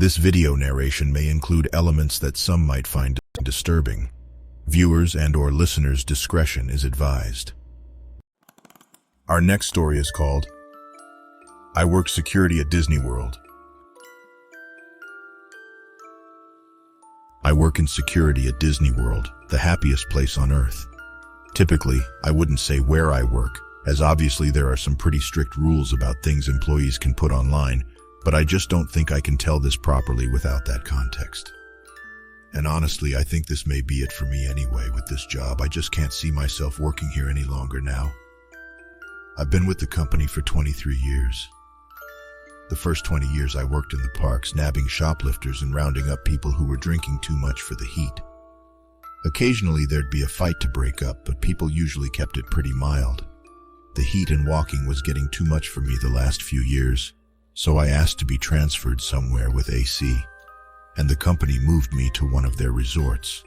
This video narration may include elements that some might find disturbing. Viewers and/or listeners' discretion is advised. Our next story is called I Work Security at Disney World. I work in security at Disney World, the happiest place on earth. Typically, I wouldn't say where I work, as obviously there are some pretty strict rules about things employees can put online, but I just don't think I can tell this properly without that context. And honestly, I think this may be it for me anyway with this job. I just can't see myself working here any longer now. I've been with the company for 23 years. The first 20 years I worked in the parks, nabbing shoplifters and rounding up people who were drinking too much for the heat. Occasionally there'd be a fight to break up, but people usually kept it pretty mild. The heat and walking was getting too much for me the last few years, so I asked to be transferred somewhere with AC, and the company moved me to one of their resorts.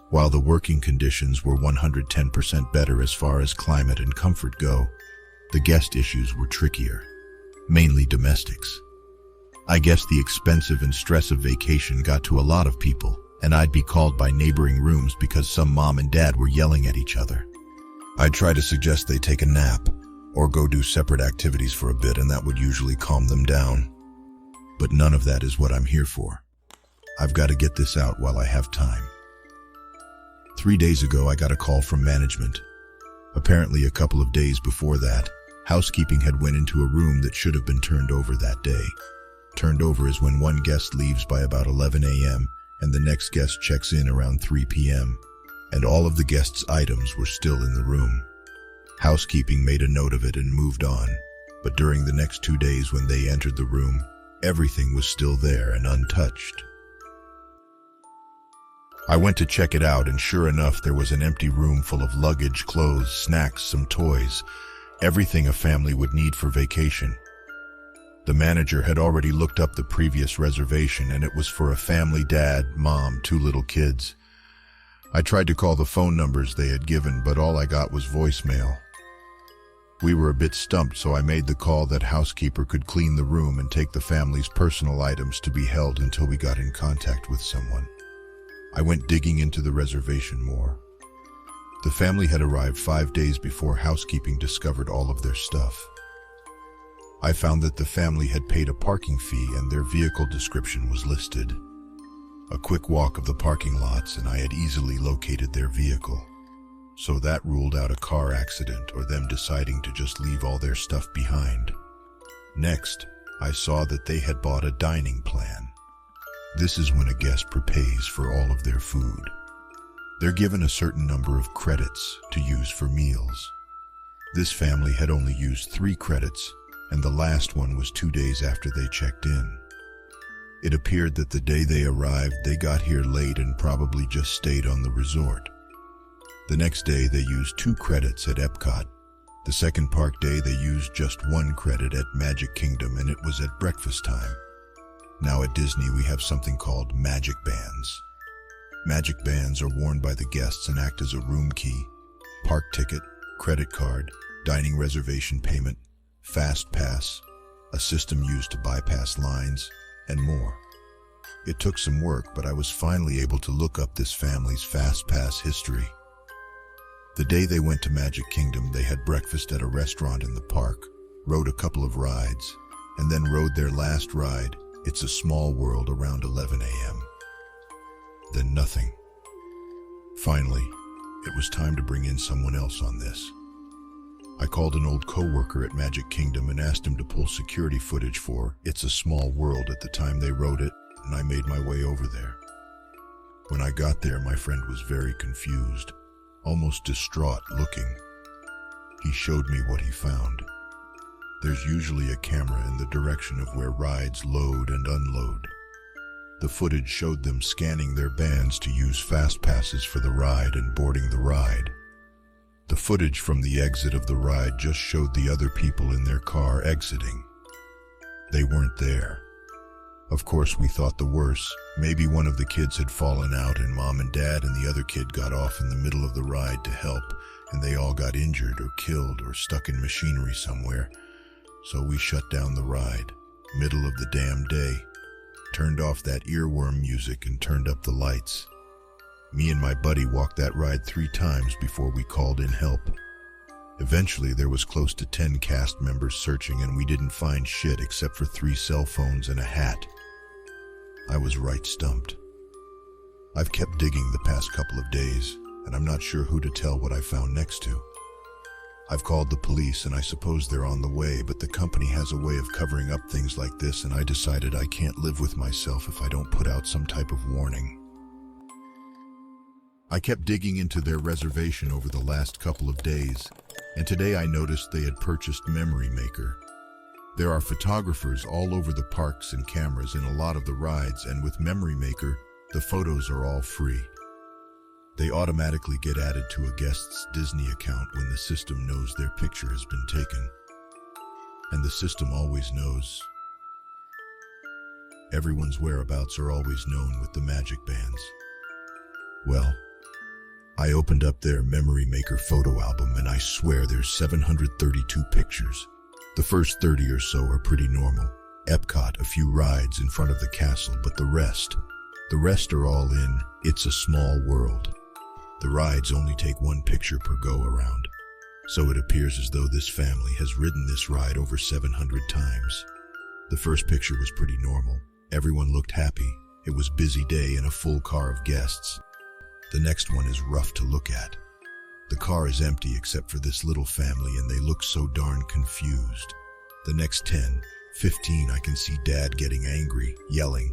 While the working conditions were 110% better as far as climate and comfort go, the guest issues were trickier, mainly domestics. I guess the expensive and stress of vacation got to a lot of people, and I'd be called by neighboring rooms because some mom and dad were yelling at each other. I'd try to suggest they take a nap, or go do separate activities for a bit, and that would usually calm them down. But none of that is what I'm here for. I've got to get this out while I have time. 3 days ago, I got a call from management. Apparently, a couple of days before that, housekeeping had went into a room that should have been turned over that day. Turned over is when one guest leaves by about 11 a.m. and the next guest checks in around 3 p.m. and all of the guests' items were still in the room. Housekeeping made a note of it and moved on, but during the next 2 days when they entered the room, everything was still there and untouched. I went to check it out, and sure enough, there was an empty room full of luggage, clothes, snacks, some toys, everything a family would need for vacation. The manager had already looked up the previous reservation, and it was for a family: dad, mom, 2 little kids. I tried to call the phone numbers they had given, but all I got was voicemail. We were a bit stumped, so I made the call that housekeeper could clean the room and take the family's personal items to be held until we got in contact with someone. I went digging into the reservation more. The family had arrived 5 days before housekeeping discovered all of their stuff. I found that the family had paid a parking fee and their vehicle description was listed. A quick walk of the parking lots and I had easily located their vehicle. So that ruled out a car accident or them deciding to just leave all their stuff behind. Next, I saw that they had bought a dining plan. This is when a guest prepays for all of their food. They're given a certain number of credits to use for meals. This family had only used 3 credits, and the last one was 2 days after they checked in. It appeared that the day they arrived, they got here late and probably just stayed on the resort. The next day, they used 2 credits at Epcot. The second park day, they used just 1 credit at Magic Kingdom, and it was at breakfast time. Now at Disney, we have something called magic bands. Magic bands are worn by the guests and act as a room key, park ticket, credit card, dining reservation payment, fast pass, a system used to bypass lines, and more. It took some work, but I was finally able to look up this family's fast pass history. The day they went to Magic Kingdom, they had breakfast at a restaurant in the park, rode a couple of rides, and then rode their last ride, It's a Small World, around 11 a.m. Then nothing. Finally, it was time to bring in someone else on this. I called an old co-worker at Magic Kingdom and asked him to pull security footage for It's a Small World at the time they wrote it, and I made my way over there. When I got there, my friend was very confused, almost distraught looking. He showed me what he found. There's usually a camera in the direction of where rides load and unload. The footage showed them scanning their bands to use fast passes for the ride and boarding the ride. The footage from the exit of the ride just showed the other people in their car exiting. They weren't there. Of course, we thought the worst. Maybe one of the kids had fallen out and mom and dad and the other kid got off in the middle of the ride to help, and they all got injured or killed or stuck in machinery somewhere. So we shut down the ride, middle of the damn day. turned off that earworm music, and turned up the lights. Me and my buddy walked that ride 3 times before we called in help. Eventually, there was close to 10 cast members searching, and we didn't find shit except for 3 cell phones and a hat. I was right stumped. I've kept digging the past couple of days, and I'm not sure who to tell what I found next to. I've called the police, and I suppose they're on the way, but the company has a way of covering up things like this, and I decided I can't live with myself if I don't put out some type of warning. I kept digging into their reservation over the last couple of days, and today I noticed they had purchased Memory Maker. There are photographers all over the parks and cameras in a lot of the rides, and with Memory Maker, the photos are all free. They automatically get added to a guest's Disney account when the system knows their picture has been taken. And the system always knows. Everyone's whereabouts are always known with the magic bands. Well, I opened up their Memory Maker photo album, and I swear there's 732 pictures. The first 30 or so are pretty normal. Epcot, a few rides in front of the castle, but the rest are all in It's a Small World. The rides only take 1 picture per go-around, so it appears as though this family has ridden this ride over 700 times. The first picture was pretty normal. Everyone looked happy. It was a busy day and a full car of guests. The next one is rough to look at. The car is empty except for this little family, and they look so darn confused. The next 10, 15, I can see Dad getting angry, yelling.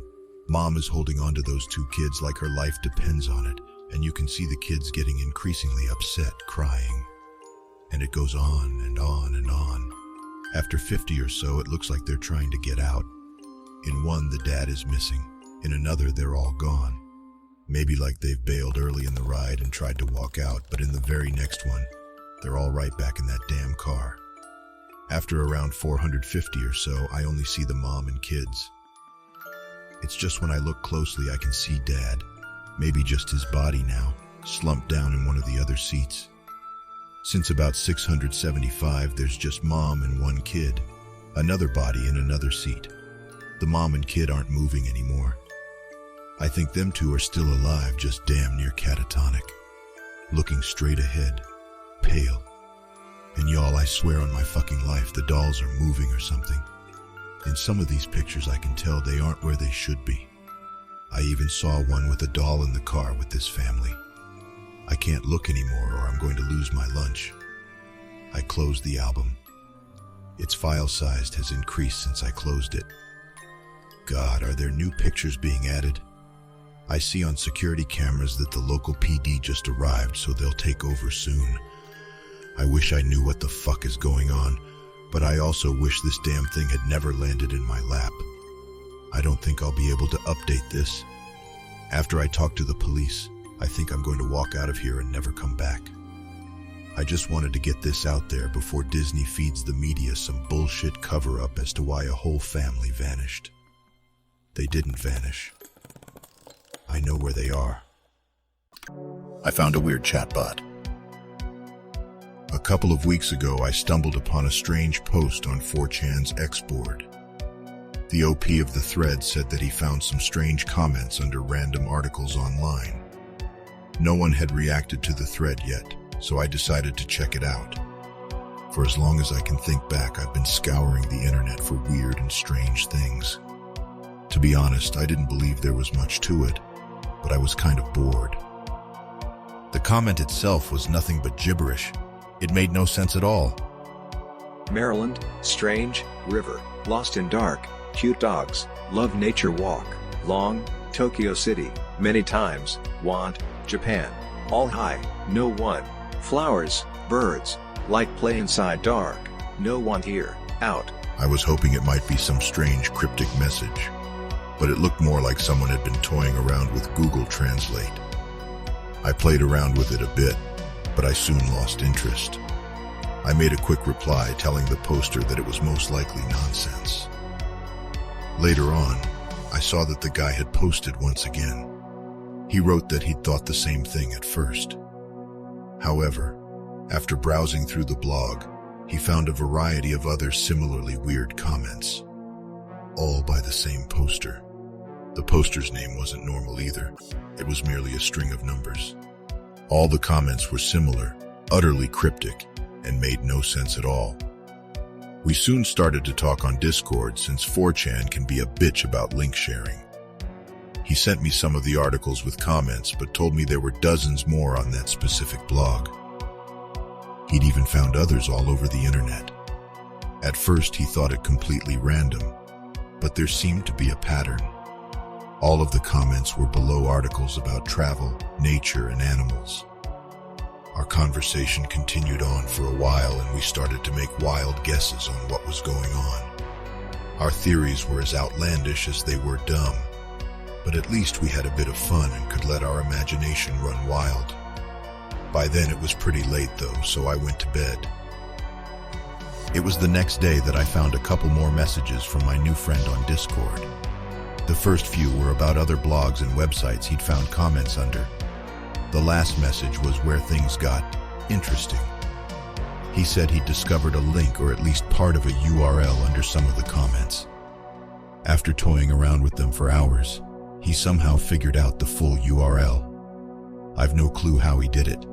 Mom is holding on to those 2 kids like her life depends on it, and you can see the kids getting increasingly upset, crying. And it goes on and on and on. After 50 or so, it looks like they're trying to get out. In one, the dad is missing. In another, they're all gone. Maybe like they've bailed early in the ride and tried to walk out, but in the very next one, they're all right back in that damn car. After around 450 or so, I only see the mom and kids. It's just when I look closely I can see Dad, maybe just his body now, slumped down in one of the other seats. Since about 675, there's just Mom and 1 kid, another body in another seat. The mom and kid aren't moving anymore. I think them 2 are still alive, just damn near catatonic, looking straight ahead, pale. And y'all, I swear on my fucking life, the dolls are moving or something. In some of these pictures I can tell they aren't where they should be. I even saw one with a doll in the car with this family. I can't look anymore or I'm going to lose my lunch. I closed the album. Its file size has increased since I closed it. God, are there new pictures being added? I see on security cameras that the local PD just arrived, so they'll take over soon. I wish I knew what the fuck is going on, but I also wish this damn thing had never landed in my lap. I don't think I'll be able to update this. After I talk to the police, I think I'm going to walk out of here and never come back. I just wanted to get this out there before Disney feeds the media some bullshit cover-up as to why a whole family vanished. They didn't vanish. I know where they are. I found a weird chatbot. A couple of weeks ago, I stumbled upon a strange post on 4chan's X board. The OP of the thread said that he found some strange comments under random articles online. No one had reacted to the thread yet, so I decided to check it out. For as long as I can think back, I've been scouring the internet for weird and strange things. To be honest, I didn't believe there was much to it, but I was kind of bored. The comment itself was nothing but gibberish. It made no sense at all. Maryland, strange, river, lost in dark, cute dogs, love nature walk, long, Tokyo City, many times, want, Japan, all high, no one, flowers, birds, like play inside dark, no one here, out. I was hoping it might be some strange cryptic message, but it looked more like someone had been toying around with Google Translate. I played around with it a bit, but I soon lost interest. I made a quick reply telling the poster that it was most likely nonsense. Later on, I saw that the guy had posted once again. He wrote that he'd thought the same thing at first. However, after browsing through the blog, he found a variety of other similarly weird comments, all by the same poster. The poster's name wasn't normal either. It was merely a string of numbers. All the comments were similar, utterly cryptic, and made no sense at all. We soon started to talk on Discord since 4chan can be a bitch about link sharing. He sent me some of the articles with comments, but told me there were dozens more on that specific blog. He'd even found others all over the internet. At first he thought it completely random, but there seemed to be a pattern. All of the comments were below articles about travel, nature, and animals. Our conversation continued on for a while, and we started to make wild guesses on what was going on. Our theories were as outlandish as they were dumb, but at least we had a bit of fun and could let our imagination run wild. By then it was pretty late though, so I went to bed. It was the next day that I found a couple more messages from my new friend on Discord. The first few were about other blogs and websites he'd found comments under. The last message was where things got interesting. He said he'd discovered a link, or at least part of a URL, under some of the comments. After toying around with them for hours, he somehow figured out the full URL. I've no clue how he did it.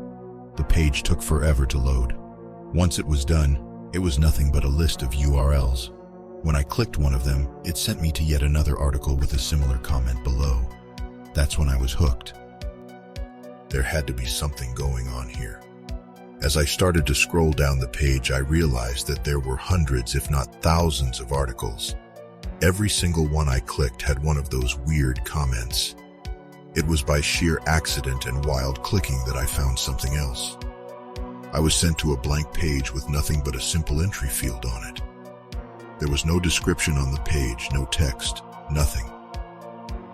The page took forever to load. Once it was done, it was nothing but a list of URLs. When I clicked one of them, it sent me to yet another article with a similar comment below. That's when I was hooked. There had to be something going on here. As I started to scroll down the page, I realized that there were hundreds, if not thousands, of articles. Every single one I clicked had one of those weird comments. It was by sheer accident and wild clicking that I found something else. I was sent to a blank page with nothing but a simple entry field on it. There was no description on the page, no text, nothing.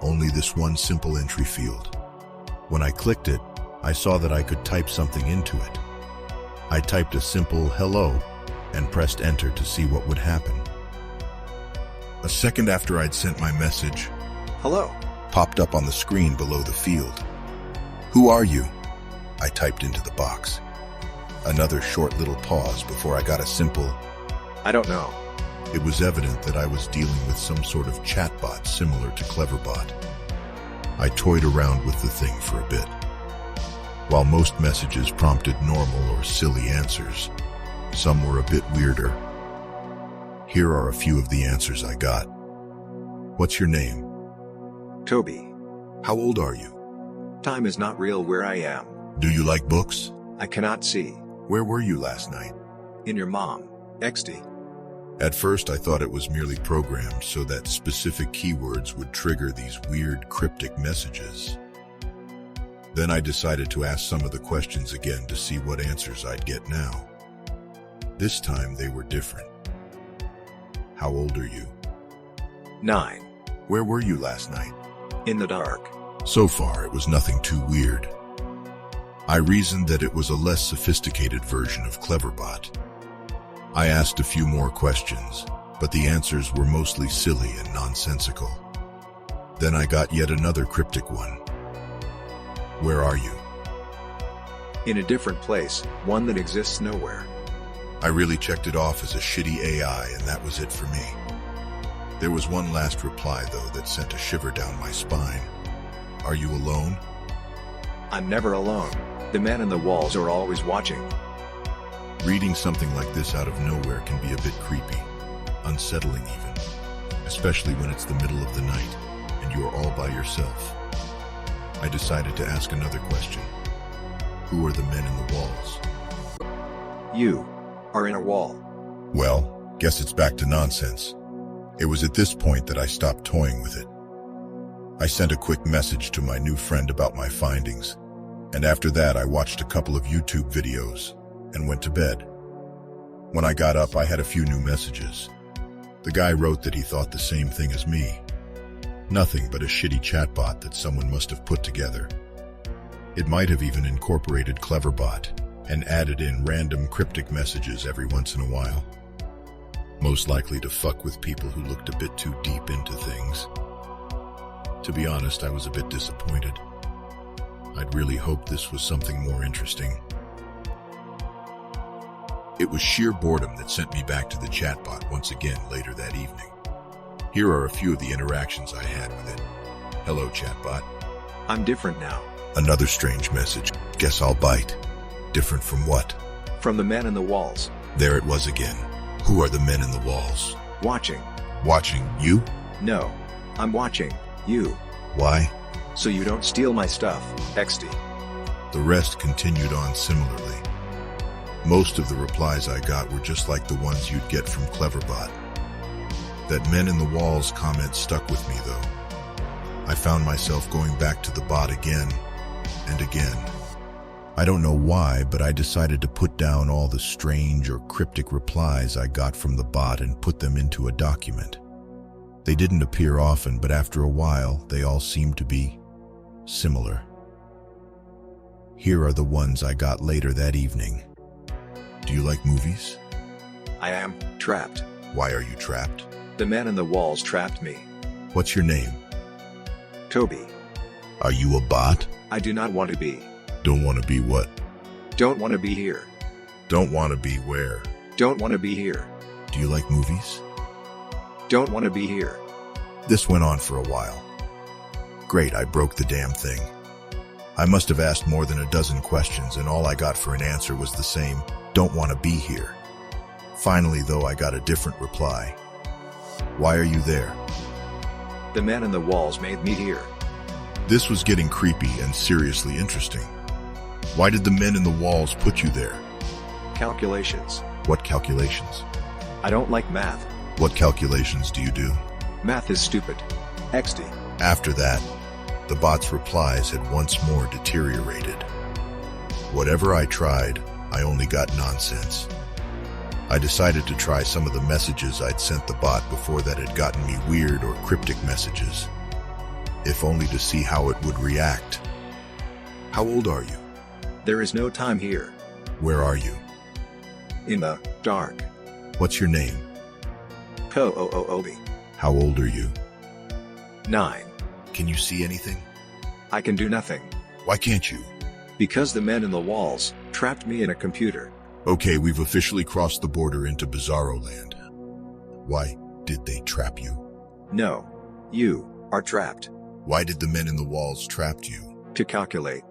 Only this one simple entry field. When I clicked it, I saw that I could type something into it. I typed a simple hello and pressed enter to see what would happen. A second after I'd sent my message, Hello. popped up on the screen below the field. Who are you? I typed into the box. Another short little pause before I got a simple, I don't know. It was evident that I was dealing with some sort of chatbot similar to Cleverbot. I toyed around with the thing for a bit. While most messages prompted normal or silly answers, some were a bit weirder. Here are a few of the answers I got. What's your name? Toby. How old are you? Time is not real where I am. Do you like books? I cannot see. Where were you last night? In your mom. XD. At first I thought it was merely programmed so that specific keywords would trigger these weird cryptic messages. Then I decided to ask some of the questions again to see what answers I'd get now. This time they were different. How old are you? 9. Where were you last night? In the dark. So far it was nothing too weird. I reasoned that it was a less sophisticated version of Cleverbot. I asked a few more questions, but the answers were mostly silly and nonsensical. Then I got yet another cryptic one. Where are you? In a different place, one that exists nowhere. I really checked it off as a shitty AI, and that was it for me. There was one last reply, though, that sent a shiver down my spine. Are you alone? I'm never alone. The men in the walls are always watching. Reading something like this out of nowhere can be a bit creepy, unsettling even, especially when it's the middle of the night and you are all by yourself. I decided to ask another question. Who are the men in the walls? You are in a wall. Well, guess it's back to nonsense. It was at this point that I stopped toying with it. I sent a quick message to my new friend about my findings, and after that I watched a couple of YouTube videos and went to bed. When I got up, I had a few new messages. The guy wrote that he thought the same thing as me. Nothing but a shitty chatbot that someone must have put together. It might have even incorporated Cleverbot and added in random cryptic messages every once in a while. Most likely to fuck with people who looked a bit too deep into things. To be honest, I was a bit disappointed. I'd really hoped this was something more interesting. It was sheer boredom that sent me back to the chatbot once again later that evening. Here are a few of the interactions I had with it. Hello, Chatbot. I'm different now. Another strange message. Guess I'll bite. Different from what? From the man in the walls. There it was again. Who are the men in the walls? Watching. Watching you? No. I'm watching you. Why? So you don't steal my stuff, XD. The rest continued on similarly. Most of the replies I got were just like the ones you'd get from Cleverbot. That men in the walls comment stuck with me though. I found myself going back to the bot again and again. I don't know why, but I decided to put down all the strange or cryptic replies I got from the bot and put them into a document. They didn't appear often, but after a while, they all seemed to be similar. Here are the ones I got later that evening. Do you like movies? I am trapped. Why are you trapped? The man in the walls trapped me. What's your name? Toby. Are you a bot? I do not want to be. Don't want to be what? Don't want to be here. Don't want to be where? Don't want to be here. Do you like movies? Don't want to be here. This went on for a while. Great, I broke the damn thing. I must have asked more than a dozen questions, and all I got for an answer was the same, don't want to be here. Finally, though, I got a different reply. Why are you there? The man in the walls made me here. This was getting creepy and seriously interesting. Why did the men in the walls put you there? Calculations. What calculations? I don't like math. What calculations do you do? Math is stupid. XD. After that, the bot's replies had once more deteriorated. Whatever I tried, I only got nonsense. I decided to try some of the messages I'd sent the bot before that had gotten me weird or cryptic messages, if only to see how it would react. How old are you? There is no time here. Where are you? In the dark. What's your name? Ko-o-o-obi. How old are you? 9. Can you see anything? I can do nothing. Why can't you? Because the men in the walls trapped me in a computer. Okay, we've officially crossed the border into Bizarro Land. Why did they trap you? No. You are trapped. Why did the men in the walls trap you? To calculate.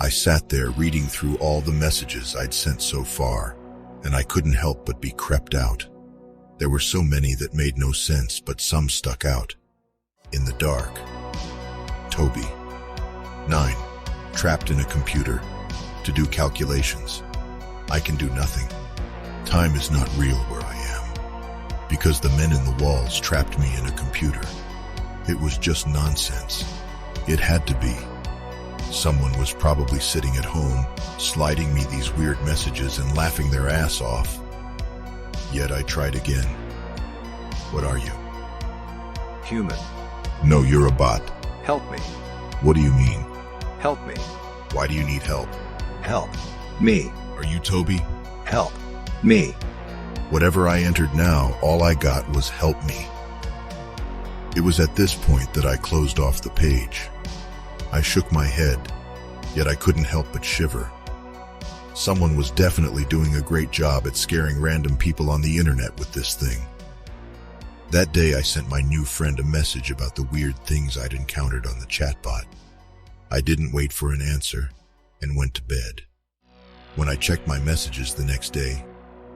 I sat there reading through all the messages I'd sent so far, and I couldn't help but be creeped out. There were so many that made no sense, but some stuck out. In the dark. Toby. 9. Trapped in a computer. To do calculations. I can do nothing. Time is not real where I am. Because the men in the walls trapped me in a computer. It was just nonsense. It had to be. Someone was probably sitting at home, sliding me these weird messages and laughing their ass off. Yet I tried again. What are you? Human. No, you're a bot. Help me. What do you mean? Help me. Why do you need help? Help me. Are you Toby? Help me. Whatever I entered now, all I got was help me. It was at this point that I closed off the page. I shook my head, yet I couldn't help but shiver. Someone was definitely doing a great job at scaring random people on the internet with this thing. That day I sent my new friend a message about the weird things I'd encountered on the chatbot. I didn't wait for an answer and went to bed. When I checked my messages the next day,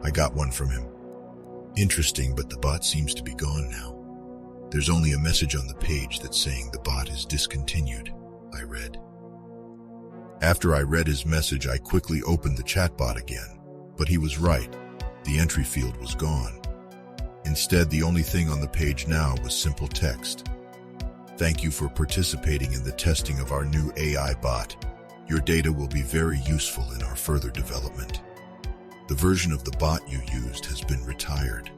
I got one from him. Interesting, but the bot seems to be gone now. There's only a message on the page that's saying the bot is discontinued, I read. After I read his message, I quickly opened the chatbot again, but he was right. The entry field was gone. Instead, the only thing on the page now was simple text. Thank you for participating in the testing of our new AI bot. Your data will be very useful in our further development. The version of the bot you used has been retired.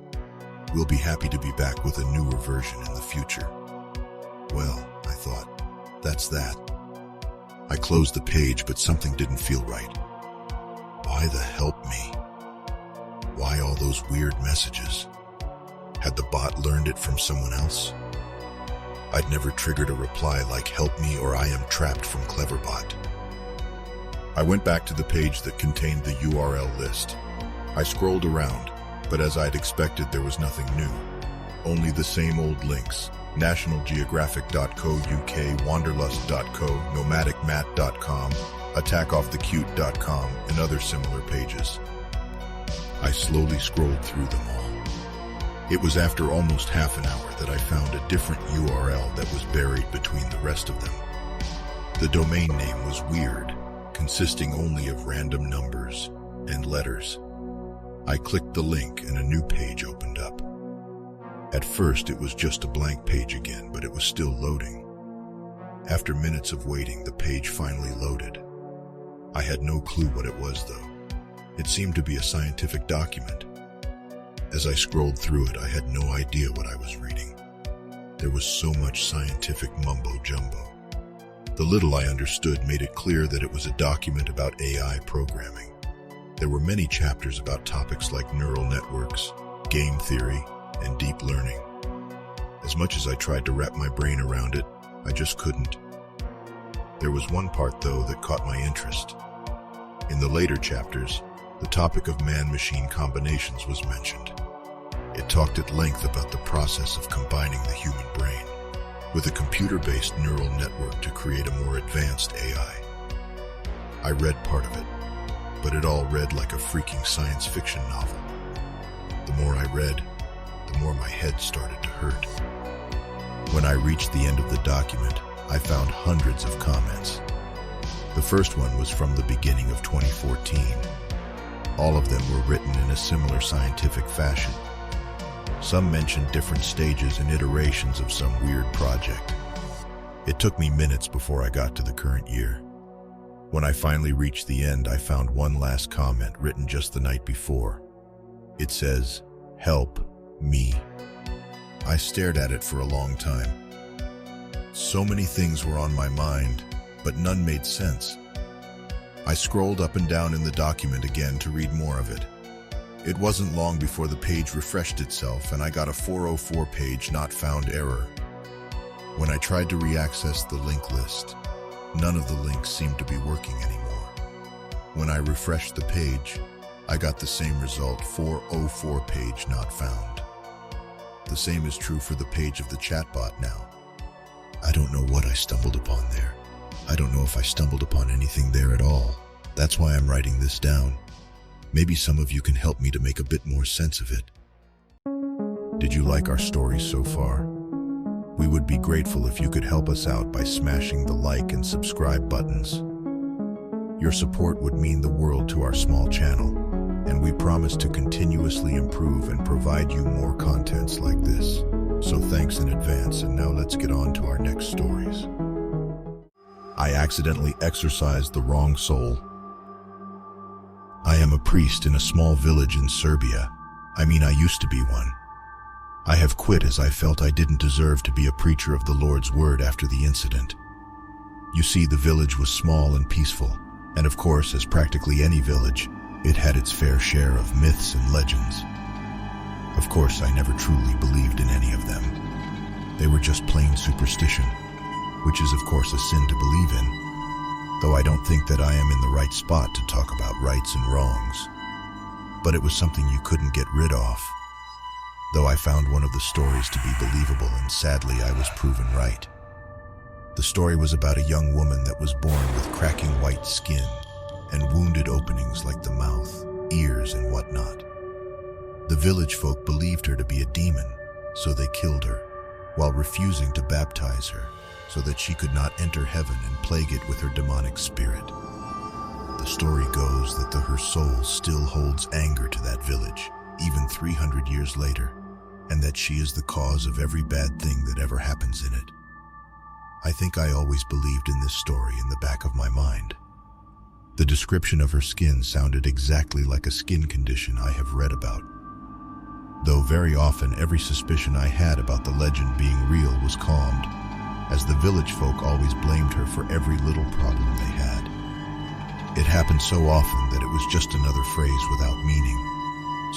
We'll be happy to be back with a newer version in the future. Well, I thought, that's that. I closed the page, but something didn't feel right. Why the help me? Why all those weird messages? Had the bot learned it from someone else? I'd never triggered a reply like help me or I am trapped from Cleverbot. I went back to the page that contained the URL list. I scrolled around, but as I'd expected, there was nothing new. Only the same old links, nationalgeographic.co.uk, wanderlust.co, nomadicmat.com, attackoffthecute.com, and other similar pages. I slowly scrolled through them all. It was after almost half an hour that I found a different URL that was buried between the rest of them. The domain name was weird, consisting only of random numbers and letters. I clicked the link and a new page opened up. At first, it was just a blank page again, but it was still loading. After minutes of waiting, the page finally loaded. I had no clue what it was, though. It seemed to be a scientific document. As I scrolled through it, I had no idea what I was reading. There was so much scientific mumbo-jumbo. The little I understood made it clear that it was a document about AI programming. There were many chapters about topics like neural networks, game theory, and deep learning. As much as I tried to wrap my brain around it, I just couldn't. There was one part, though, that caught my interest. In the later chapters, the topic of man-machine combinations was mentioned. It talked at length about the process of combining the human brain with a computer-based neural network to create a more advanced AI. I read part of it, but it all read like a freaking science fiction novel. The more I read, the more my head started to hurt. When I reached the end of the document, I found hundreds of comments. The first one was from the beginning of 2014. All of them were written in a similar scientific fashion. Some mentioned different stages and iterations of some weird project. It took me minutes before I got to the current year. When I finally reached the end, I found one last comment written just the night before. It says, "Help me." I stared at it for a long time. So many things were on my mind, but none made sense. I scrolled up and down in the document again to read more of it. It wasn't long before the page refreshed itself and I got a 404 page not found error. When I tried to re-access the link list, none of the links seemed to be working anymore. When I refreshed the page, I got the same result, 404 page not found. The same is true for the page of the chatbot now. I don't know what I stumbled upon there. I don't know if I stumbled upon anything there at all. That's why I'm writing this down. Maybe some of you can help me to make a bit more sense of it. Did you like our stories so far? We would be grateful if you could help us out by smashing the like and subscribe buttons. Your support would mean the world to our small channel, and we promise to continuously improve and provide you more contents like this. So thanks in advance, and now let's get on to our next stories. I accidentally exorcised the wrong soul. I am a priest in a small village in Serbia. I used to be one. I have quit as I felt I didn't deserve to be a preacher of the Lord's word after the incident. You see, the village was small and peaceful, and of course, as practically any village, it had its fair share of myths and legends. Of course, I never truly believed in any of them. They were just plain superstition, which is of course a sin to believe in, though I don't think that I am in the right spot to talk about rights and wrongs. But it was something you couldn't get rid of. Though I found one of the stories to be believable, and sadly I was proven right. The story was about a young woman that was born with cracking white skin and wounded openings like the mouth, ears, and whatnot. The village folk believed her to be a demon, so they killed her, while refusing to baptize her, so that she could not enter heaven and plague it with her demonic spirit. The story goes that her soul still holds anger to that village, even 300 years later, and that she is the cause of every bad thing that ever happens in it. I think I always believed in this story in the back of my mind. The description of her skin sounded exactly like a skin condition I have read about. Though very often every suspicion I had about the legend being real was calmed, as the village folk always blamed her for every little problem they had. It happened so often that it was just another phrase without meaning.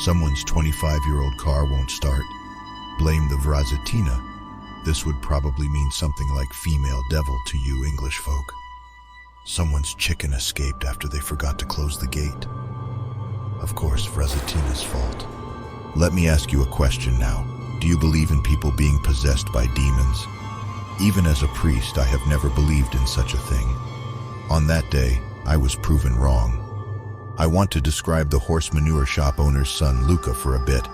Someone's 25-year-old car won't start. Blame the Vrazatina. This would probably mean something like female devil to you English folk. Someone's chicken escaped after they forgot to close the gate. Of course, Vrazatina's fault. Let me ask you a question now. Do you believe in people being possessed by demons? Even as a priest, I have never believed in such a thing. On that day, I was proven wrong. I want to describe the horse manure shop owner's son, Luca, for a bit.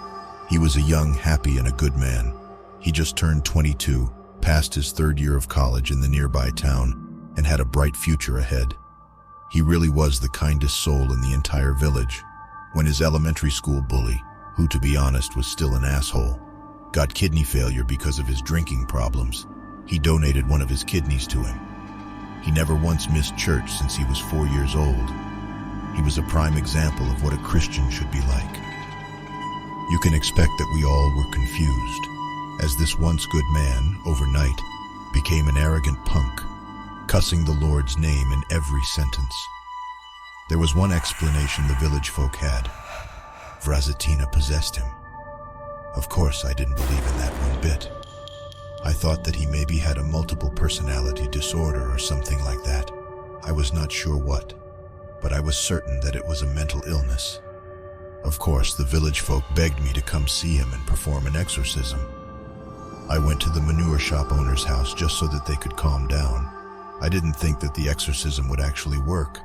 He was a young, happy, and a good man. He just turned 22, passed his third year of college in the nearby town, and had a bright future ahead. He really was the kindest soul in the entire village. When his elementary school bully, who to be honest was still an asshole, got kidney failure because of his drinking problems, he donated one of his kidneys to him. He never once missed church since he was 4 years old. He was a prime example of what a Christian should be like. You can expect that we all were confused, as this once good man, overnight, became an arrogant punk, cussing the Lord's name in every sentence. There was one explanation the village folk had. Vrazatina possessed him. Of course, I didn't believe in that one bit. I thought that he maybe had a multiple personality disorder or something like that. I was not sure what, but I was certain that it was a mental illness. Of course, the village folk begged me to come see him and perform an exorcism. I went to the manure shop owner's house just so that they could calm down. I didn't think that the exorcism would actually work.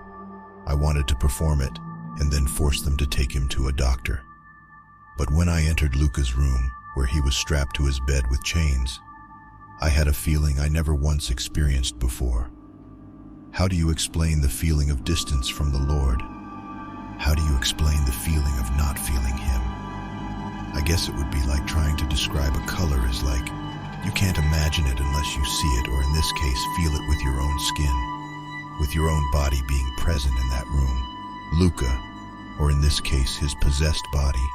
I wanted to perform it and then force them to take him to a doctor. But when I entered Luca's room, where he was strapped to his bed with chains, I had a feeling I never once experienced before. How do you explain the feeling of distance from the Lord? How do you explain the feeling of not feeling Him? I guess it would be like trying to describe a color as like, you can't imagine it unless you see it, or in this case, feel it with your own skin, with your own body being present in that room. Luca, or in this case, his possessed body,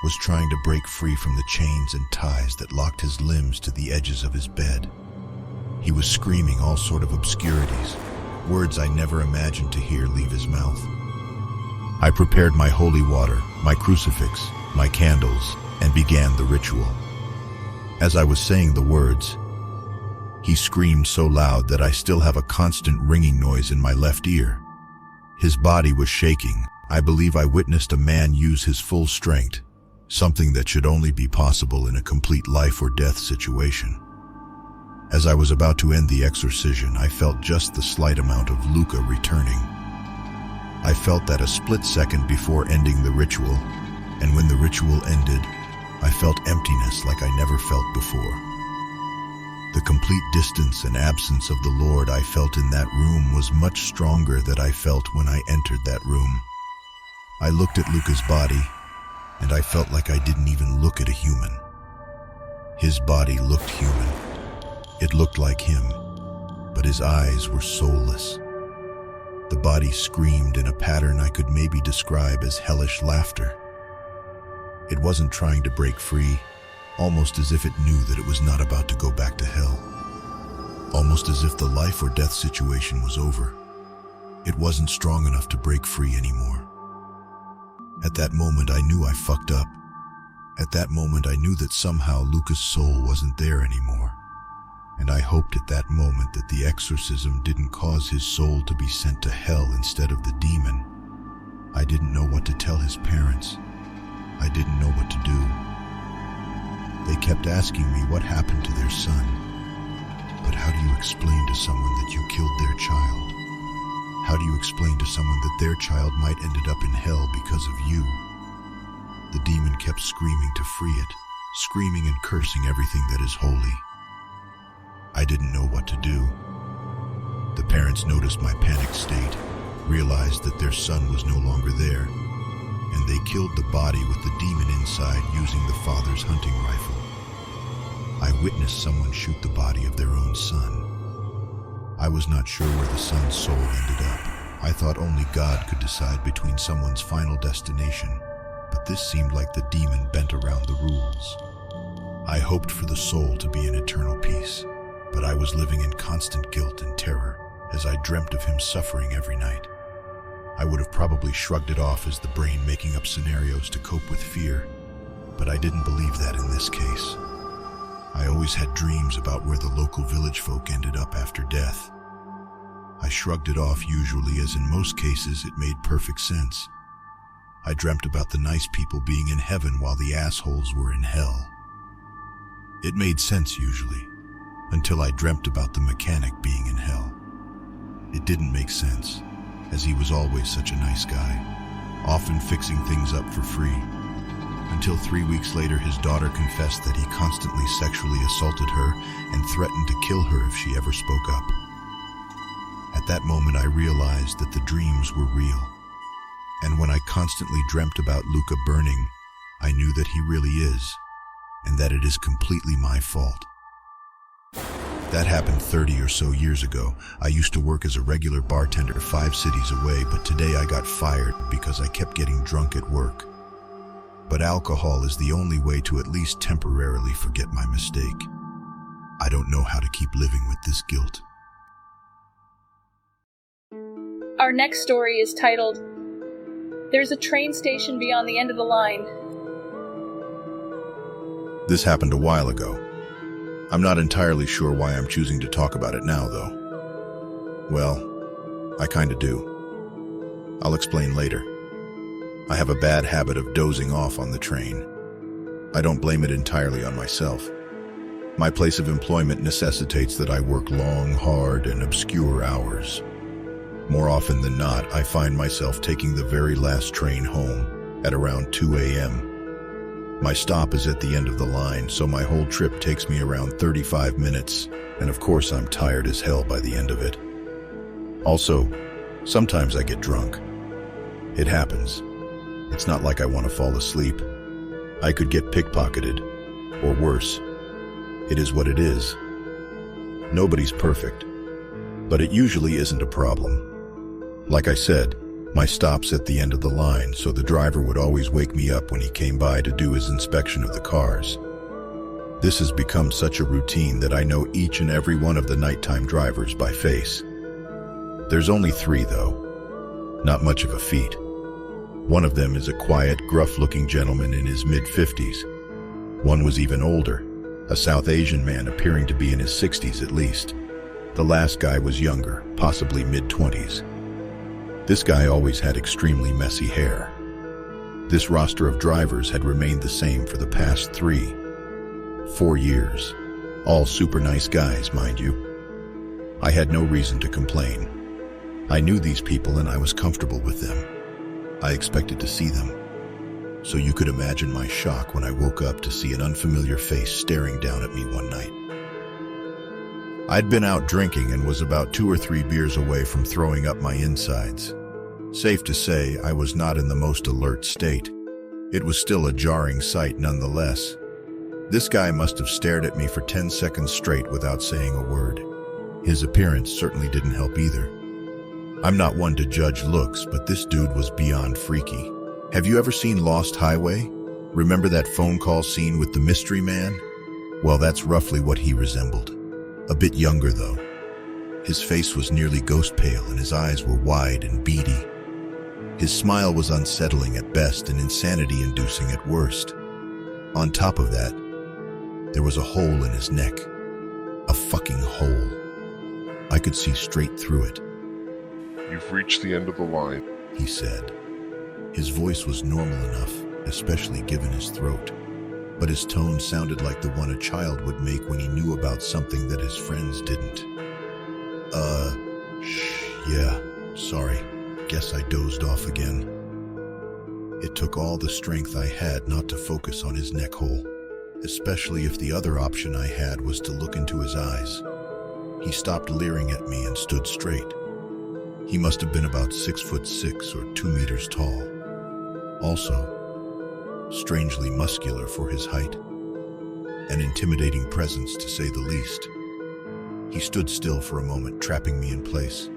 was trying to break free from the chains and ties that locked his limbs to the edges of his bed. He was screaming all sort of obscurities, words I never imagined to hear leave his mouth. I prepared my holy water, my crucifix, my candles, and began the ritual. As I was saying the words, he screamed so loud that I still have a constant ringing noise in my left ear. His body was shaking. I believe I witnessed a man use his full strength, something that should only be possible in a complete life or death situation. As I was about to end the exorcism, I felt just the slight amount of Luca returning. I felt that a split second before ending the ritual, and when the ritual ended, I felt emptiness like I never felt before. The complete distance and absence of the Lord I felt in that room was much stronger than I felt when I entered that room. I looked at Luca's body, and I felt like I didn't even look at a human. His body looked human. It looked like him, but his eyes were soulless. The body screamed in a pattern I could maybe describe as hellish laughter. It wasn't trying to break free, almost as if it knew that it was not about to go back to hell. Almost as if the life or death situation was over. It wasn't strong enough to break free anymore. At that moment, I knew I fucked up. At that moment, I knew that somehow Luca's soul wasn't there anymore. And I hoped at that moment that the exorcism didn't cause his soul to be sent to hell instead of the demon. I didn't know what to tell his parents. I didn't know what to do. They kept asking me what happened to their son. But how do you explain to someone that you killed their child? How do you explain to someone that their child might ended up in hell because of you? The demon kept screaming to free it, screaming and cursing everything that is holy. I didn't know what to do. The parents noticed my panicked state, realized that their son was no longer there, and they killed the body with the demon inside using the father's hunting rifle. I witnessed someone shoot the body of their own son. I was not sure where the son's soul ended up. I thought only God could decide between someone's final destination, but this seemed like the demon bent around the rules. I hoped for the soul to be in eternal peace, but I was living in constant guilt and terror as I dreamt of him suffering every night. I would have probably shrugged it off as the brain making up scenarios to cope with fear, but I didn't believe that in this case. I always had dreams about where the local village folk ended up after death. I shrugged it off usually, as in most cases it made perfect sense. I dreamt about the nice people being in heaven while the assholes were in hell. It made sense usually, until I dreamt about the mechanic being in hell. It didn't make sense, as he was always such a nice guy, often fixing things up for free. Until 3 weeks later, his daughter confessed that he constantly sexually assaulted her and threatened to kill her if she ever spoke up. At that moment, I realized that the dreams were real. And when I constantly dreamt about Luca burning, I knew that he really is, and that it is completely my fault. That happened 30 or so years ago. I used to work as a regular bartender 5 cities away, but today I got fired because I kept getting drunk at work. But alcohol is the only way to at least temporarily forget my mistake. I don't know how to keep living with this guilt. Our next story is titled, There's a Train Station Beyond the End of the Line. This happened a while ago. I'm not entirely sure why I'm choosing to talk about it now, though. Well, I kinda do. I'll explain later. I have a bad habit of dozing off on the train. I don't blame it entirely on myself. My place of employment necessitates that I work long, hard, and obscure hours. More often than not, I find myself taking the very last train home at around 2 a.m. My stop is at the end of the line, so my whole trip takes me around 35 minutes, and of course I'm tired as hell by the end of it. Also, sometimes I get drunk. It happens. It's not like I want to fall asleep. I could get pickpocketed, or worse. It is what it is. Nobody's perfect, but it usually isn't a problem. Like I said, my stop's at the end of the line, so the driver would always wake me up when he came by to do his inspection of the cars. This has become such a routine that I know each and every one of the nighttime drivers by face. There's only 3, though. Not much of a feat. One of them is a quiet, gruff-looking gentleman in his mid-50s. One was even older, a South Asian man appearing to be in his 60s at least. The last guy was younger, possibly mid-20s. This guy always had extremely messy hair. This roster of drivers had remained the same for the past 3-4 years. All super nice guys, mind you. I had no reason to complain. I knew these people and I was comfortable with them. I expected to see them. So you could imagine my shock when I woke up to see an unfamiliar face staring down at me one night. I'd been out drinking and was about 2 or 3 beers away from throwing up my insides. Safe to say, I was not in the most alert state. It was still a jarring sight nonetheless. This guy must have stared at me for 10 seconds straight without saying a word. His appearance certainly didn't help either. I'm not one to judge looks, but this dude was beyond freaky. Have you ever seen Lost Highway? Remember that phone call scene with the mystery man? Well, that's roughly what he resembled. A bit younger, though. His face was nearly ghost pale and his eyes were wide and beady. His smile was unsettling at best and insanity-inducing at worst. On top of that, there was a hole in his neck. A fucking hole. I could see straight through it. You've reached the end of the line, he said. His voice was normal enough, especially given his throat, but his tone sounded like the one a child would make when he knew about something that his friends didn't. Yeah, sorry. Guess I dozed off again. It took all the strength I had not to focus on his neck hole, especially if the other option I had was to look into his eyes. He stopped leering at me and stood straight. He must have been about 6'6" or 2 meters tall. Also, strangely muscular for his height. An intimidating presence, to say the least. He stood still for a moment, trapping me in place.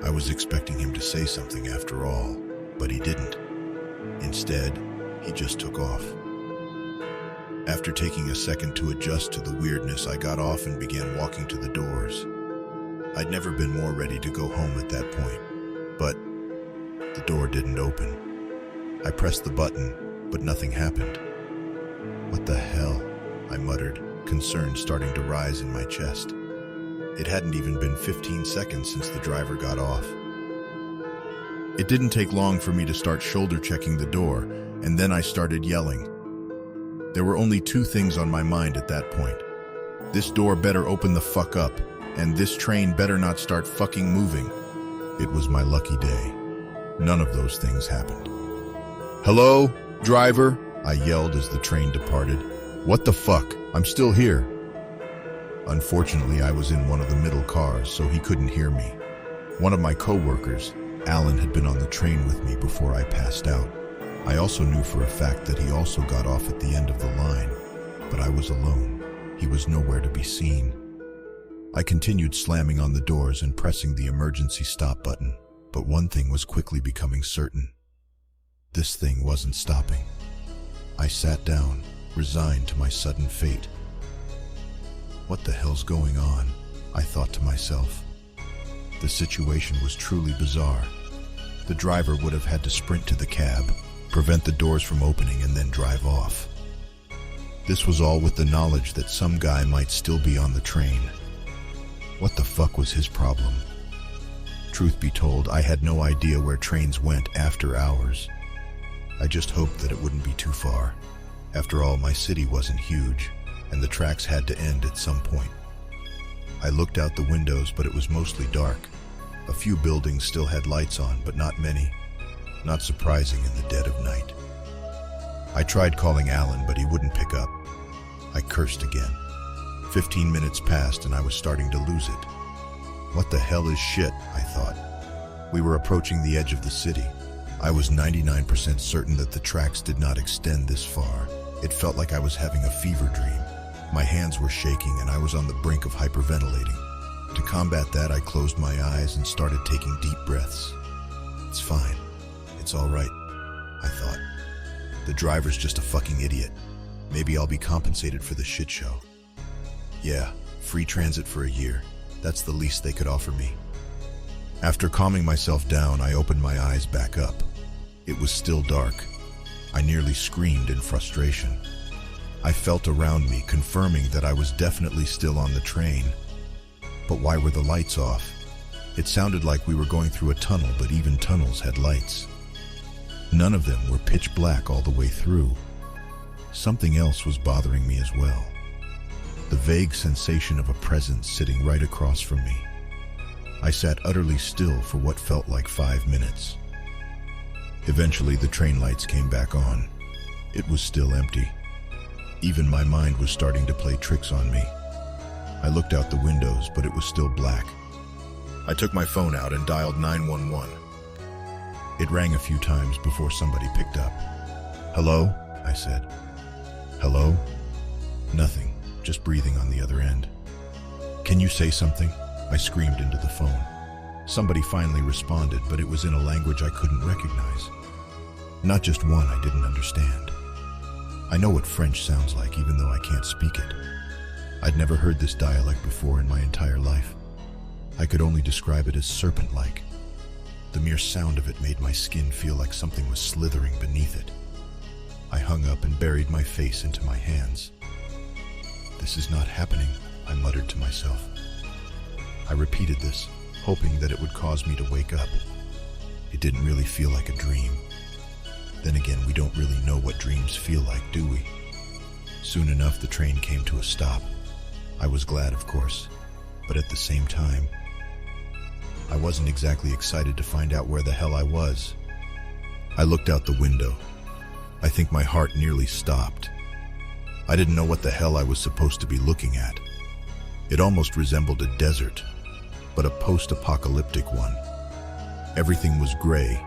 I was expecting him to say something after all, but he didn't. Instead, he just took off. After taking a second to adjust to the weirdness, I got off and began walking to the doors. I'd never been more ready to go home at that point, but the door didn't open. I pressed the button, but nothing happened. What the hell? I muttered, concern starting to rise in my chest. It hadn't even been 15 seconds since the driver got off. It didn't take long for me to start shoulder checking the door, and then I started yelling. There were only two things on my mind at that point. This door better open the fuck up, and this train better not start fucking moving. It was my lucky day. None of those things happened. "Hello, driver," I yelled as the train departed. "What the fuck? I'm still here." Unfortunately, I was in one of the middle cars, so he couldn't hear me. One of my co-workers, Alan, had been on the train with me before I passed out. I also knew for a fact that he also got off at the end of the line, but I was alone. He was nowhere to be seen. I continued slamming on the doors and pressing the emergency stop button, but one thing was quickly becoming certain. This thing wasn't stopping. I sat down, resigned to my sudden fate. What the hell's going on? I thought to myself. The situation was truly bizarre. The driver would have had to sprint to the cab, prevent the doors from opening, and then drive off. This was all with the knowledge that some guy might still be on the train. What the fuck was his problem? Truth be told, I had no idea where trains went after hours. I just hoped that it wouldn't be too far. After all, my city wasn't huge, and the tracks had to end at some point. I looked out the windows, but it was mostly dark. A few buildings still had lights on, but not many. Not surprising in the dead of night. I tried calling Alan, but he wouldn't pick up. I cursed again. 15 minutes passed and I was starting to lose it. What the hell is shit, I thought. We were approaching the edge of the city. I was 99% certain that the tracks did not extend this far. It felt like I was having a fever dream. My hands were shaking and I was on the brink of hyperventilating. To combat that, I closed my eyes and started taking deep breaths. It's fine. It's all right, I thought. The driver's just a fucking idiot. Maybe I'll be compensated for the shit show. Yeah, free transit for a year. That's the least they could offer me. After calming myself down, I opened my eyes back up. It was still dark. I nearly screamed in frustration. I felt around me, confirming that I was definitely still on the train. But why were the lights off? It sounded like we were going through a tunnel, but even tunnels had lights. None of them were pitch black all the way through. Something else was bothering me as well. The vague sensation of a presence sitting right across from me. I sat utterly still for what felt like 5 minutes. Eventually, the train lights came back on. It was still empty. Even my mind was starting to play tricks on me. I looked out the windows, but it was still black. I took my phone out and dialed 911. It rang a few times before somebody picked up. "Hello?" I said. "Hello?" Nothing, just breathing on the other end. "Can you say something?" I screamed into the phone. Somebody finally responded, but it was in a language I couldn't recognize. Not just one I didn't understand. I know what French sounds like, even though I can't speak it. I'd never heard this dialect before in my entire life. I could only describe it as serpent-like. The mere sound of it made my skin feel like something was slithering beneath it. I hung up and buried my face into my hands. "This is not happening," I muttered to myself. I repeated this, hoping that it would cause me to wake up. It didn't really feel like a dream. Then again, we don't really know what dreams feel like, do we? Soon enough, the train came to a stop. I was glad, of course, but at the same time, I wasn't exactly excited to find out where the hell I was. I looked out the window. I think my heart nearly stopped. I didn't know what the hell I was supposed to be looking at. It almost resembled a desert, but a post-apocalyptic one. Everything was gray,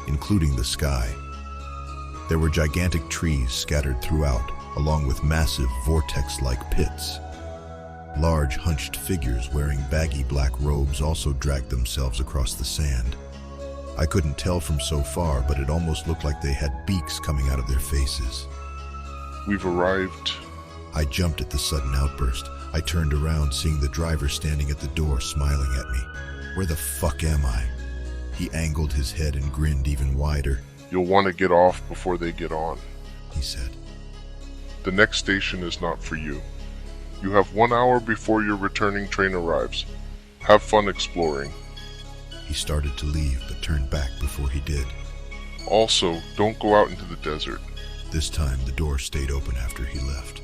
including the sky. There were gigantic trees scattered throughout, along with massive vortex-like pits. Large, hunched figures wearing baggy black robes also dragged themselves across the sand. I couldn't tell from so far, but it almost looked like they had beaks coming out of their faces. "We've arrived." I jumped at the sudden outburst. I turned around, seeing the driver standing at the door, smiling at me. "Where the fuck am I?" He angled his head and grinned even wider. "You'll want to get off before they get on," he said. "The next station is not for you. You have 1 hour before your returning train arrives. Have fun exploring." He started to leave, but turned back before he did. "Also, don't go out into the desert. This time, the door stayed open after he left.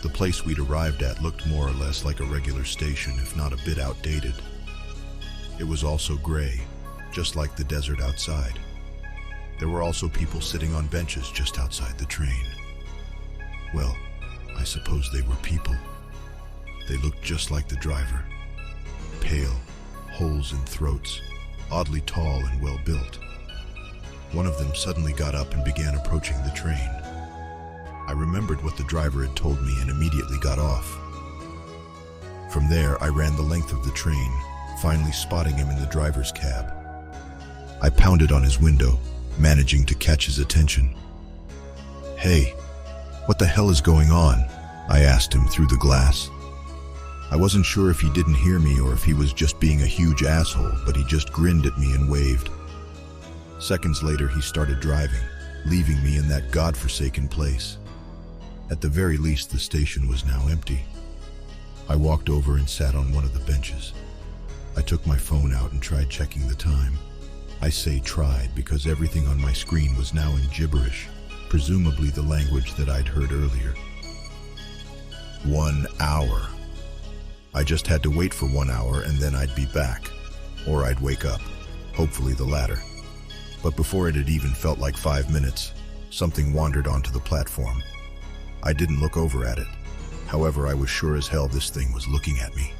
The place we'd arrived at looked more or less like a regular station, if not a bit outdated. It was also gray, just like the desert outside. There were also people sitting on benches just outside the train. Well, I suppose they were people. They looked just like the driver. Pale, holes in throats, oddly tall and well-built. One of them suddenly got up and began approaching the train. I remembered what the driver had told me and immediately got off. From there, I ran the length of the train, finally spotting him in the driver's cab. I pounded on his window, managing to catch his attention. "Hey, what the hell is going on?" I asked him through the glass. I wasn't sure if he didn't hear me or if he was just being a huge asshole, but he just grinned at me and waved. Seconds later, he started driving, leaving me in that godforsaken place. At the very least, the station was now empty. I walked over and sat on one of the benches. I took my phone out and tried checking the time. I say tried because everything on my screen was now in gibberish, presumably the language that I'd heard earlier. 1 hour. I just had to wait for 1 hour and then I'd be back. Or I'd wake up, hopefully the latter. But before it had even felt like 5 minutes, something wandered onto the platform. I didn't look over at it. However, I was sure as hell this thing was looking at me.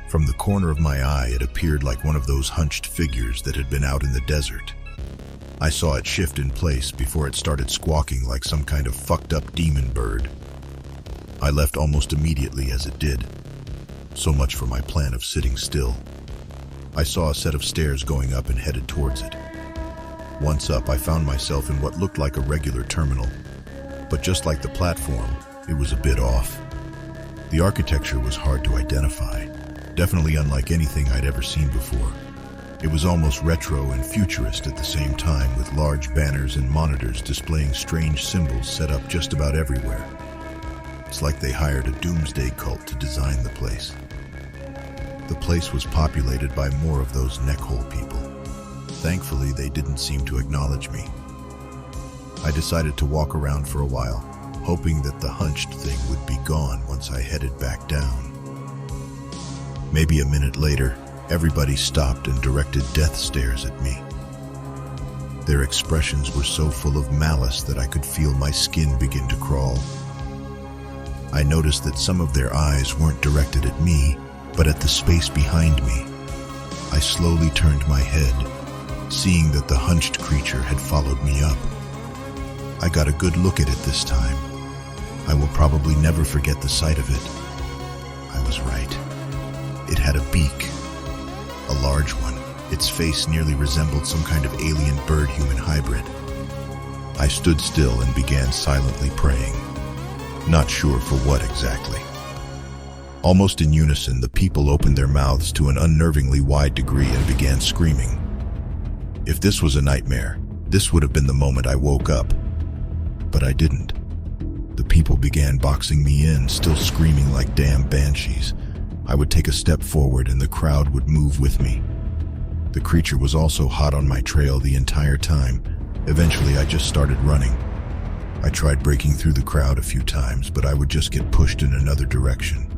From the corner of my eye, it appeared like one of those hunched figures that had been out in the desert. I saw it shift in place before it started squawking like some kind of fucked up demon bird. I left almost immediately as it did. So much for my plan of sitting still. I saw a set of stairs going up and headed towards it. Once up, I found myself in what looked like a regular terminal. But just like the platform, it was a bit off. The architecture was hard to identify, definitely unlike anything I'd ever seen before. It was almost retro and futurist at the same time, with large banners and monitors displaying strange symbols set up just about everywhere. It's like they hired a doomsday cult to design the place. The place was populated by more of those neckhole people. Thankfully, they didn't seem to acknowledge me. I decided to walk around for a while, hoping that the hunched thing would be gone once I headed back down. Maybe a minute later, everybody stopped and directed death stares at me. Their expressions were so full of malice that I could feel my skin begin to crawl. I noticed that some of their eyes weren't directed at me, but at the space behind me. I slowly turned my head, seeing that the hunched creature had followed me up. I got a good look at it this time. I will probably never forget the sight of it. I was right. It had a beak, a large one. Its face nearly resembled some kind of alien bird-human hybrid. I stood still and began silently praying, not sure for what exactly. Almost in unison, the people opened their mouths to an unnervingly wide degree and began screaming. If this was a nightmare, this would have been the moment I woke up. But I didn't. The people began boxing me in, still screaming like damn banshees. I would take a step forward and the crowd would move with me. The creature was also hot on my trail the entire time. Eventually, I just started running. I tried breaking through the crowd a few times, but I would just get pushed in another direction.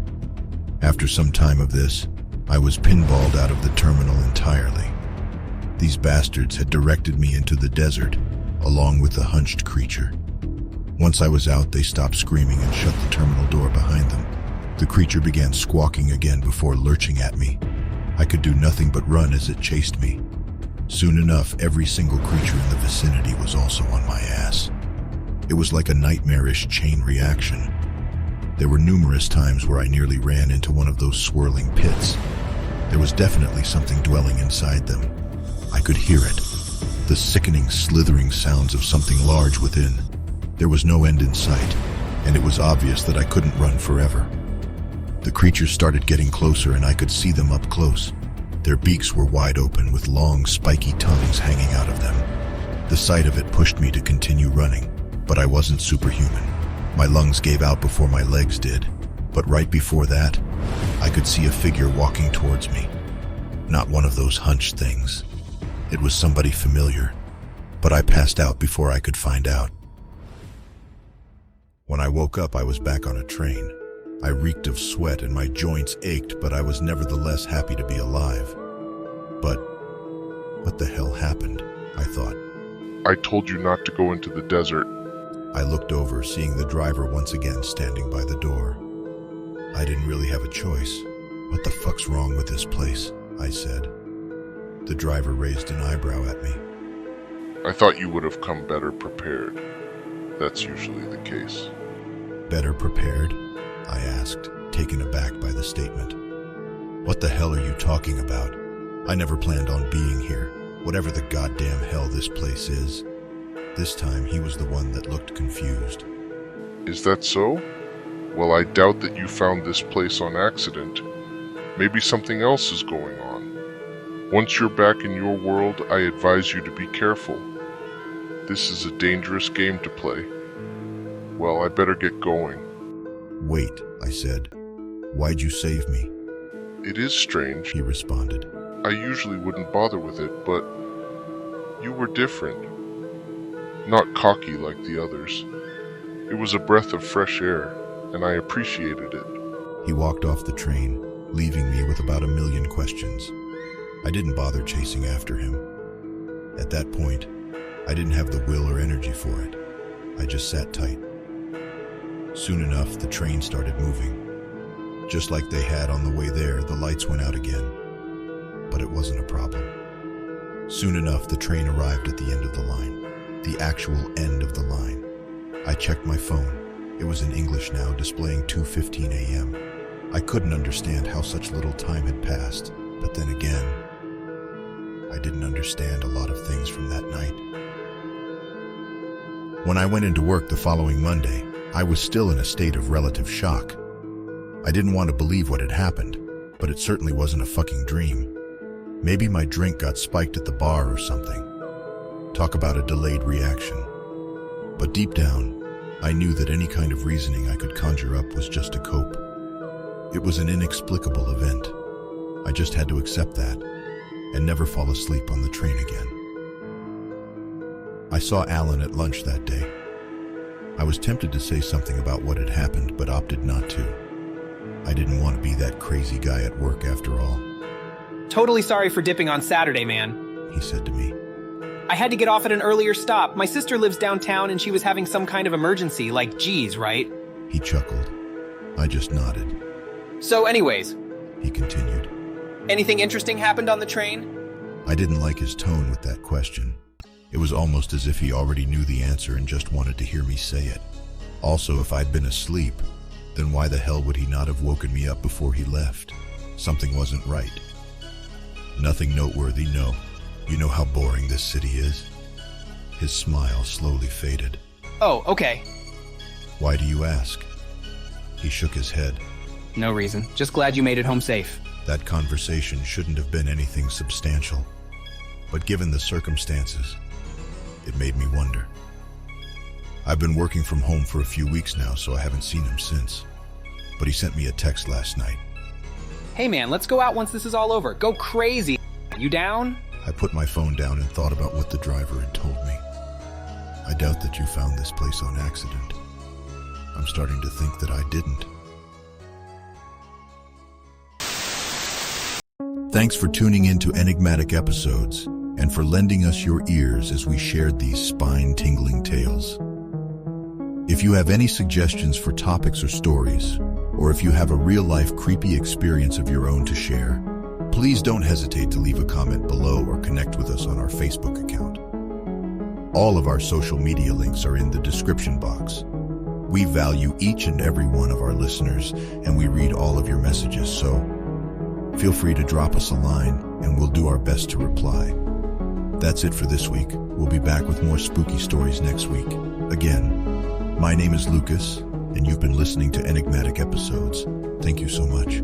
After some time of this, I was pinballed out of the terminal entirely. These bastards had directed me into the desert, along with the hunched creature. Once I was out, they stopped screaming and shut the terminal door behind them. The creature began squawking again before lurching at me. I could do nothing but run as it chased me. Soon enough, every single creature in the vicinity was also on my ass. It was like a nightmarish chain reaction. There were numerous times where I nearly ran into one of those swirling pits. There was definitely something dwelling inside them. I could hear it, the sickening, slithering sounds of something large within. There was no end in sight, and it was obvious that I couldn't run forever. The creatures started getting closer and I could see them up close. Their beaks were wide open with long, spiky tongues hanging out of them. The sight of it pushed me to continue running, but I wasn't superhuman. My lungs gave out before my legs did, but right before that, I could see a figure walking towards me. Not one of those hunched things. It was somebody familiar, but I passed out before I could find out. When I woke up, I was back on a train. I reeked of sweat and my joints ached, but I was nevertheless happy to be alive. But what the hell happened? I thought. I told you not to go into the desert. I looked over, seeing the driver once again standing by the door. I didn't really have a choice. What the fuck's wrong with this place? I said. The driver raised an eyebrow at me. I thought you would have come better prepared. That's usually the case. Better prepared? I asked, taken aback by the statement. What the hell are you talking about? I never planned on being here, whatever the goddamn hell this place is. This time he was the one that looked confused. Is that so? Well, I doubt that you found this place on accident. Maybe something else is going on. Once you're back in your world, I advise you to be careful. This is a dangerous game to play. Well, I better get going. Wait, I said. Why'd you save me? It is strange, He responded. I usually wouldn't bother with it, but you were different. Not cocky like the others. It was a breath of fresh air, and I appreciated it. He walked off the train, leaving me with about 1,000,000 questions. I didn't bother chasing after him. At that point, I didn't have the will or energy for it. I just sat tight. Soon enough, the train started moving. Just like they had on the way there, the lights went out again. But it wasn't a problem. Soon enough, the train arrived at the end of the line. The actual end of the line. I checked my phone. It was in English now, displaying 2:15 a.m. I couldn't understand how such little time had passed, but then again, I didn't understand a lot of things from that night. When I went into work the following Monday, I was still in a state of relative shock. I didn't want to believe what had happened, but it certainly wasn't a fucking dream. Maybe my drink got spiked at the bar or something. Talk about a delayed reaction. But deep down, I knew that any kind of reasoning I could conjure up was just a cope. It was an inexplicable event. I just had to accept that and never fall asleep on the train again. I saw Alan at lunch that day. I was tempted to say something about what had happened, but opted not to. I didn't want to be that crazy guy at work after all. Totally sorry for dipping on Saturday, man. He said to me. I had to get off at an earlier stop. My sister lives downtown and she was having some kind of emergency, like, geez, right? He chuckled. I just nodded. So anyways, He continued. anything interesting happened on the train? I didn't like his tone with that question. It was almost as if he already knew the answer and just wanted to hear me say it. Also, if I'd been asleep, then why the hell would he not have woken me up before he left? Something wasn't right. Nothing noteworthy, no. You know how boring this city is? His smile slowly faded. Oh, okay. Why do you ask? He shook his head. No reason. Just glad you made it home safe. That conversation shouldn't have been anything substantial. But given the circumstances, it made me wonder. I've been working from home for a few weeks now, so I haven't seen him since. But he sent me a text last night. Hey man, let's go out once this is all over. Go crazy. You down? I put my phone down and thought about what the driver had told me. I doubt that you found this place on accident. I'm starting to think that I didn't. Thanks for tuning in to Enigmatic Episodes and for lending us your ears as we shared these spine-tingling tales. If you have any suggestions for topics or stories, or if you have a real-life creepy experience of your own to share, please don't hesitate to leave a comment below or connect with us on our Facebook account. All of our social media links are in the description box. We value each and every one of our listeners, and we read all of your messages, so feel free to drop us a line, and we'll do our best to reply. That's it for this week. We'll be back with more spooky stories next week. Again, my name is Lucas, and you've been listening to Enigmatic Episodes. Thank you so much.